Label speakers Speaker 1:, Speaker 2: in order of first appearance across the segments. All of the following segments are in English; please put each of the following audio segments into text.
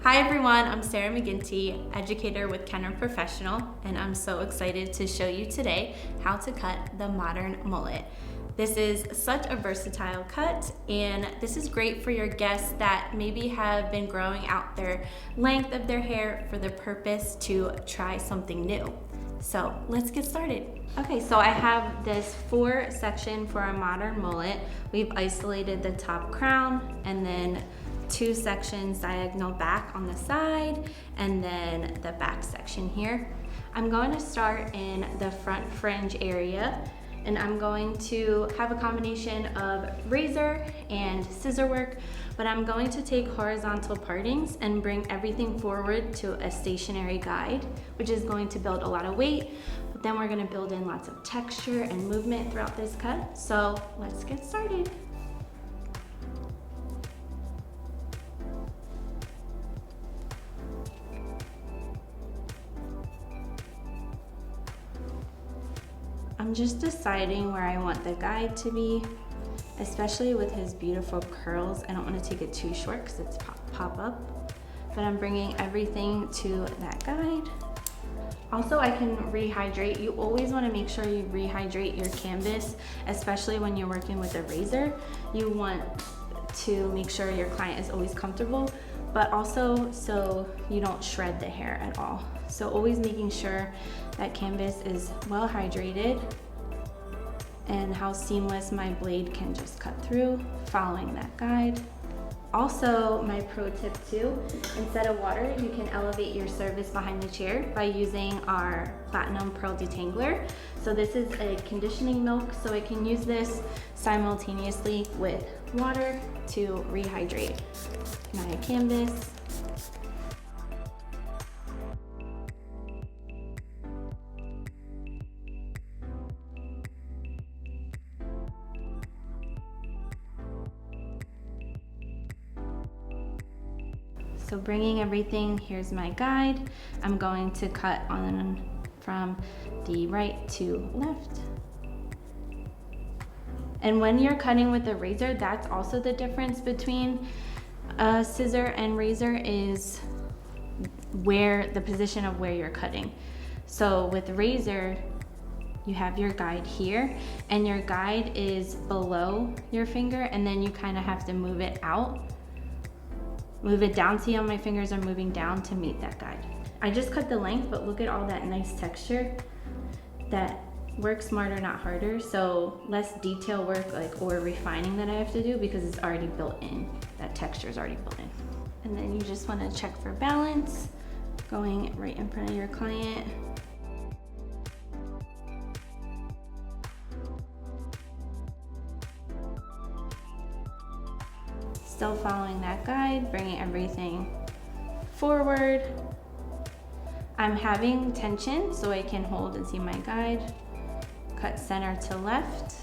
Speaker 1: Hi everyone, I'm Sarah McGinty, educator with Kenra Professional, and I'm so excited to show you today how to cut the modern mullet. This is such a versatile cut, and this is great for your guests that maybe have been growing out their length of their hair for the purpose to try something new. So let's get started. Okay, so I have this 4 section for a modern mullet. We've isolated the top crown and then 2 sections diagonal back on the side, and then the back section here. I'm going to start in the front fringe area, and I'm going to have a combination of razor and scissor work, but I'm going to take horizontal partings and bring everything forward to a stationary guide, which is going to build a lot of weight, but then we're going to build in lots of texture and movement throughout this cut. So let's get started. I'm just deciding where I want the guide to be, especially with his beautiful curls. I don't want to take it too short because it's pop up, but I'm bringing everything to that guide. Also, I can rehydrate. You always want to make sure you rehydrate your canvas, especially when you're working with a razor. You want to make sure your client is always comfortable, but also so you don't shred the hair at all. So always making sure that canvas is well hydrated and how seamless my blade can just cut through, following that guide. Also, my pro tip too, instead of water, you can elevate your service behind the chair by using our Platinum Pearl Detangler. So this is a conditioning milk, so I can use this simultaneously with water to rehydrate my canvas. So bringing everything, here's my guide. I'm going to cut on from the right to left. And when you're cutting with a razor, that's also the difference between a scissor and razor, is where the position of where you're cutting. So with razor, you have your guide here, and your guide is below your finger, and then you kind of have to move it out. Move it down. See how my fingers are moving down to meet that guide. I just cut the length, but look at all that nice texture. That work smarter, not harder. So less detail work or refining that I have to do because it's already built in. That texture is already built in. And then you just want to check for balance, going right in front of your client. Still following that guide, bringing everything forward. I'm having tension so I can hold and see my guide. Cut center to left.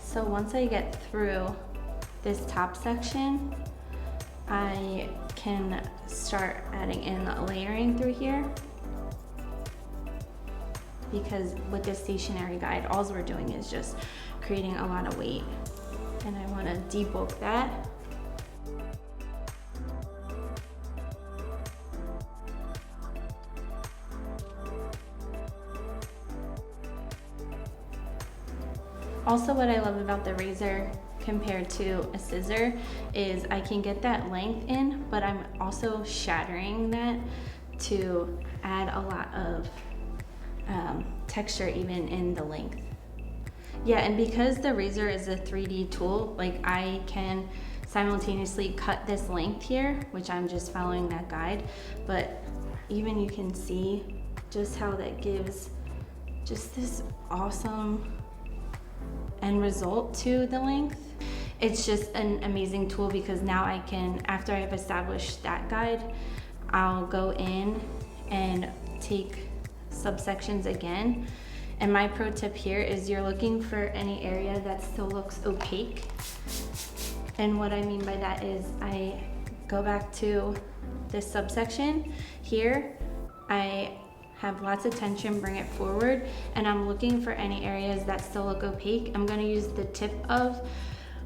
Speaker 1: So once I get through this top section, I can start adding in layering through here. Because with this stationary guide, all we're doing is just creating a lot of weight. And I want to debulk that. Also, what I love about the razor compared to a scissor is I can get that length in, but I'm also shattering that to add a lot of texture even in the length. Yeah, and because the razor is a 3D tool, like I can simultaneously cut this length here, which I'm just following that guide, but even you can see just how that gives just this awesome end result to the length. It's just an amazing tool because now I can, after I've established that guide, I'll go in and take subsections again. And my pro tip here is you're looking for any area that still looks opaque. And what I mean by that is I go back to this subsection here. I have lots of tension, bring it forward, and I'm looking for any areas that still look opaque. I'm gonna use the tip of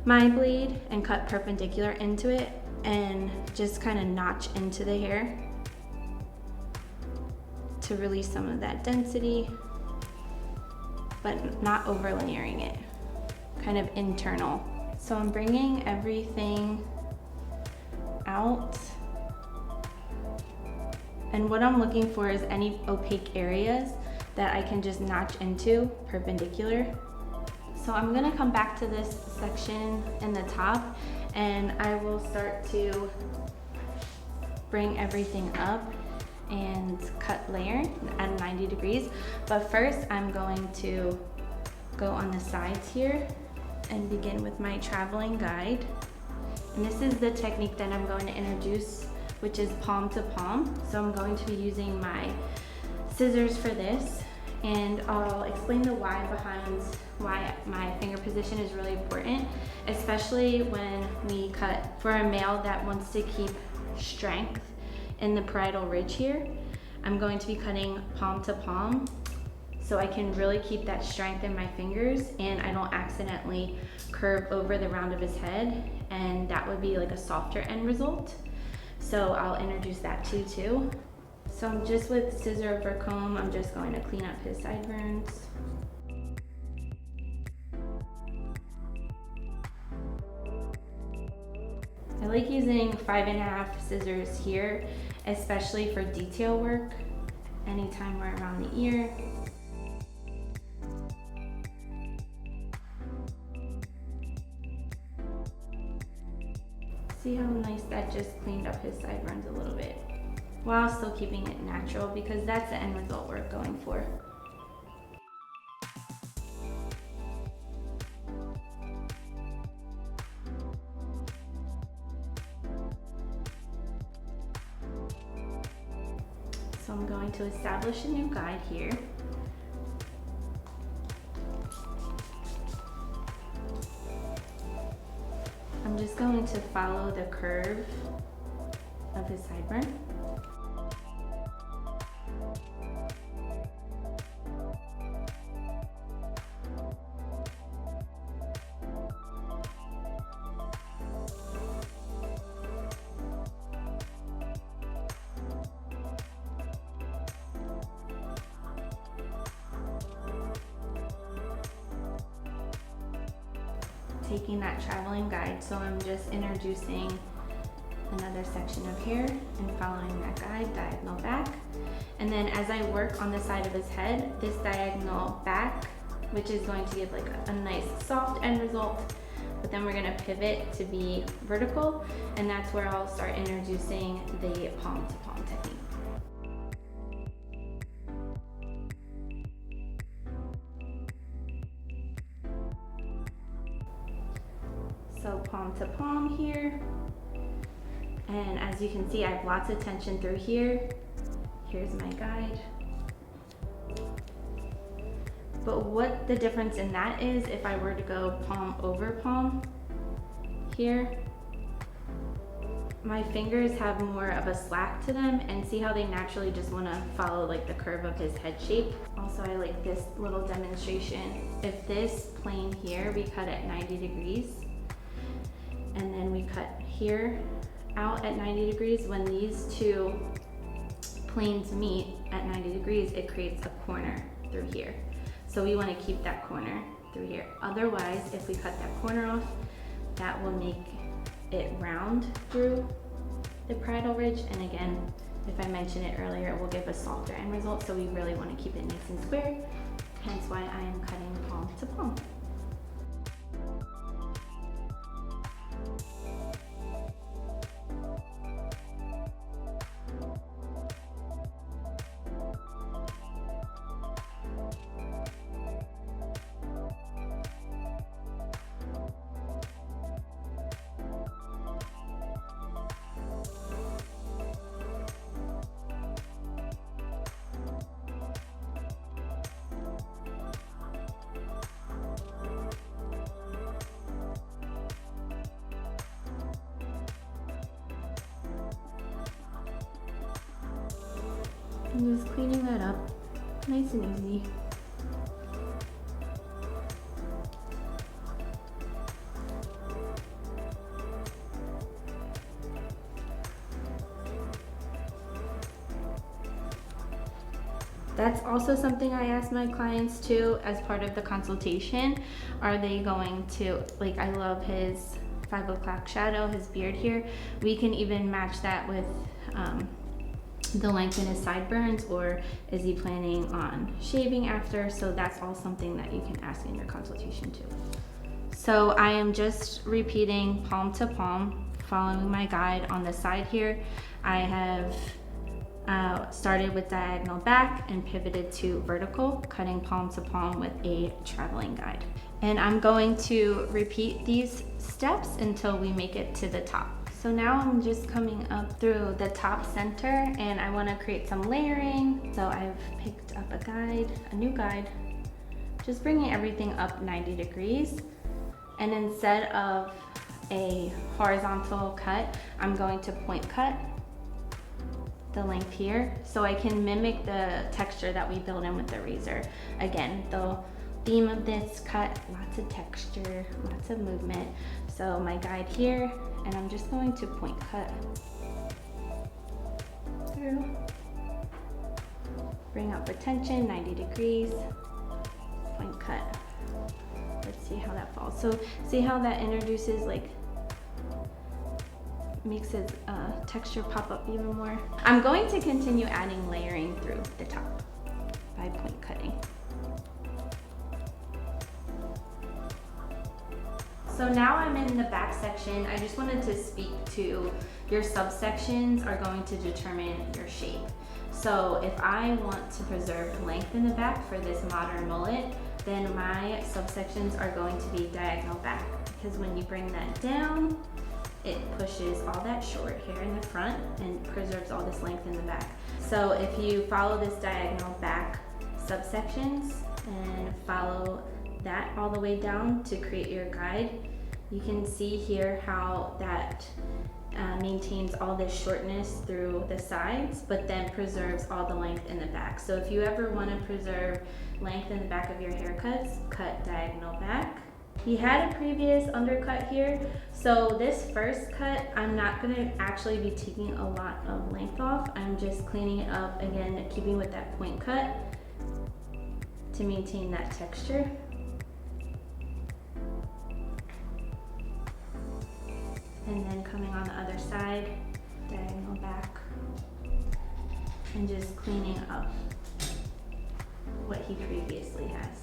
Speaker 1: my blade and cut perpendicular into it and just kind of notch into the hair to release some of that density, but not over layering it, kind of internal. So I'm bringing everything out. And what I'm looking for is any opaque areas that I can just notch into perpendicular. So I'm gonna come back to this section in the top and I will start to bring everything up and cut layer at 90 degrees. But first I'm going to go on the sides here and begin with my traveling guide. And this is the technique that I'm going to introduce, which is palm to palm. So I'm going to be using my scissors for this, and I'll explain the why behind why my finger position is really important, especially when we cut for a male that wants to keep strength in the parietal ridge here. I'm going to be cutting palm to palm so I can really keep that strength in my fingers and I don't accidentally curve over the round of his head, and that would be like a softer end result. So I'll introduce that too. So I'm just with scissor over comb, I'm just going to clean up his sideburns. I like using 5.5 scissors here, especially for detail work, anytime we're around the ear. See how nice that just cleaned up his sideburns a little bit, while still keeping it natural, because that's the end result we're going for. So I'm going to establish a new guide here. I'm just going to follow the curve of his sideburn. Taking that traveling guide, so I'm just introducing another section of hair and following that guide, diagonal back. And then as I work on the side of his head, this diagonal back, which is going to give like a nice soft end result, but then we're gonna pivot to be vertical, and that's where I'll start introducing the palm to palm technique. So palm to palm here. And as you can see, I have lots of tension through here. Here's my guide. But what the difference in that is, if I were to go palm over palm here, my fingers have more of a slack to them, and see how they naturally just want to follow like the curve of his head shape. Also, I like this little demonstration. If this plane here, we cut at 90 degrees, and then we cut here out at 90 degrees, when these two planes meet at 90 degrees, it creates a corner through here. So we want to keep that corner through here. Otherwise, if we cut that corner off, that will make it round through the parietal ridge. And again, if I mentioned it earlier, it will give a softer end result. So we really want to keep it nice and square. Hence why I am cutting palm to palm. And just cleaning that up, nice and easy. That's also something I ask my clients too as part of the consultation. Are they going to, like, I love his 5 o'clock shadow, his beard here. We can even match that with the length in his sideburns, or is he planning on shaving after? So that's all something that you can ask in your consultation too. So I am just repeating palm to palm, following my guide on the side here. I have started with diagonal back and pivoted to vertical, cutting palm to palm with a traveling guide. And I'm going to repeat these steps until we make it to the top. So now I'm just coming up through the top center, and I want to create some layering. So I've picked up a guide, a new guide, just bringing everything up 90 degrees. And instead of a horizontal cut, I'm going to point cut the length here, so I can mimic the texture that we build in with the razor. Again, the theme of this cut, lots of texture, lots of movement. So my guide here, and I'm just going to point cut through, bring up retention 90 degrees, point cut. Let's see how that falls. So see how that introduces, like, makes his texture pop up even more. I'm going to continue adding layering through the top by point cutting. So now I'm in the back section. I just wanted to speak to your subsections are going to determine your shape. So if I want to preserve length in the back for this modern mullet, then my subsections are going to be diagonal back, because when you bring that down, it pushes all that short hair in the front and preserves all this length in the back. So if you follow this diagonal back subsections and follow that all the way down to create your guide, you can see here how that maintains all this shortness through the sides, but then preserves all the length in the back. So if you ever want to preserve length in the back of your haircuts, cut diagonal back. He had a previous undercut here, so this first cut, I'm not going to actually be taking a lot of length off. I'm just cleaning it up, again, keeping with that point cut to maintain that texture. And then coming on the other side, diagonal back, and just cleaning up what he previously has.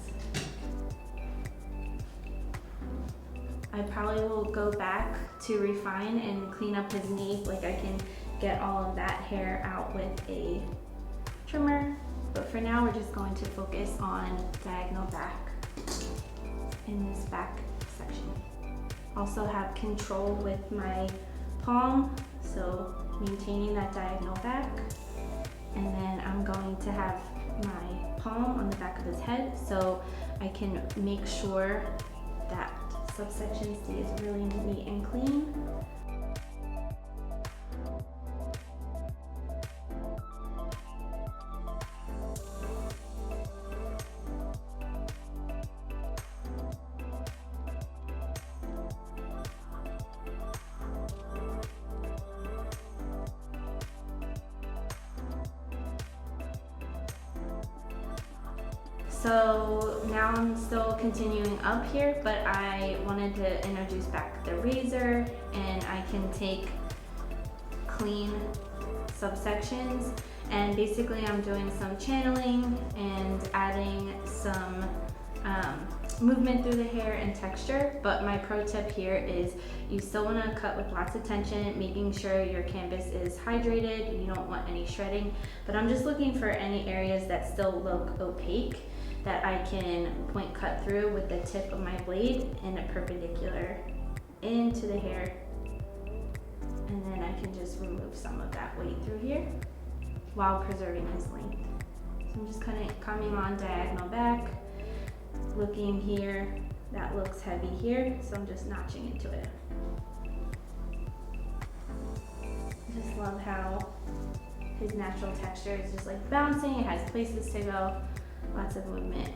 Speaker 1: I probably will go back to refine and clean up his nape, like I can get all of that hair out with a trimmer. But for now, we're just going to focus on diagonal back in this back section. Also have control with my palm, so maintaining that diagonal back. And then I'm going to have my palm on the back of his head, so I can make sure that subsection stays really neat and clean. So now I'm still continuing up here, but I wanted to introduce back the razor, and I can take clean subsections, and basically I'm doing some channeling and adding some movement through the hair and texture. But my pro tip here is you still want to cut with lots of tension, making sure your canvas is hydrated. You don't want any shredding, but I'm just looking for any areas that still look opaque that I can point cut through with the tip of my blade in a perpendicular into the hair. And then I can just remove some of that weight through here while preserving his length. So I'm just kind of coming on diagonal back, looking here, that looks heavy here, so I'm just notching into it. I just love how his natural texture is just like bouncing. It has places to go, lots of movement.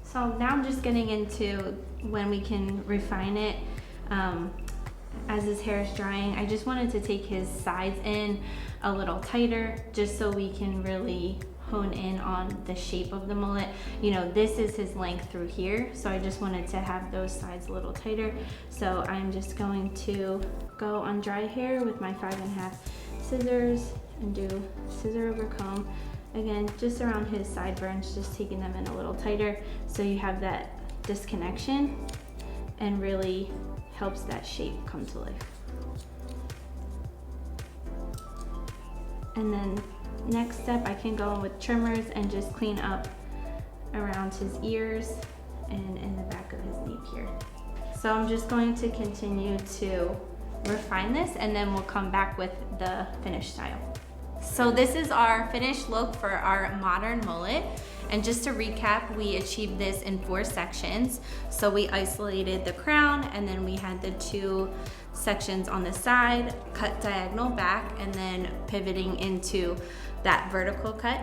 Speaker 1: So now I'm just getting into when we can refine it. As his hair is drying, I just wanted to take his sides in a little tighter just so we can really hone in on the shape of the mullet. You know, this is his length through here, so I just wanted to have those sides a little tighter. So I'm just going to go on dry hair with my 5.5 scissors and do scissor over comb. Again, just around his sideburns, just taking them in a little tighter so you have that disconnection and really helps that shape come to life. And then next step, I can go in with trimmers and just clean up around his ears and in the back of his nape here. So I'm just going to continue to refine this and then we'll come back with the finished style. So this is our finished look for our modern mullet. And just to recap, we achieved this in 4 sections. So we isolated the crown and then we had the 2 sections on the side, cut diagonal back and then pivoting into that vertical cut.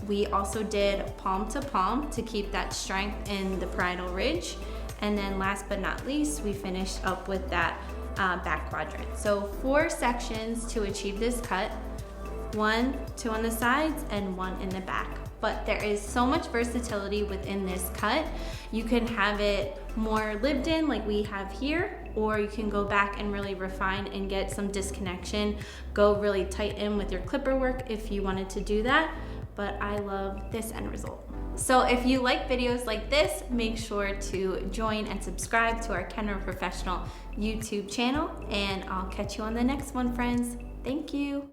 Speaker 1: We also did palm to palm to keep that strength in the parietal ridge. And then last but not least, we finished up with that back quadrant. So 4 sections to achieve this cut. 1, 2 on the sides, and 1 in the back. But there is so much versatility within this cut. You can have it more lived in like we have here, or you can go back and really refine and get some disconnection. Go really tight in with your clipper work if you wanted to do that. But I love this end result. So if you like videos like this, make sure to join and subscribe to our Kenra Professional YouTube channel, and I'll catch you on the next one, friends. Thank you.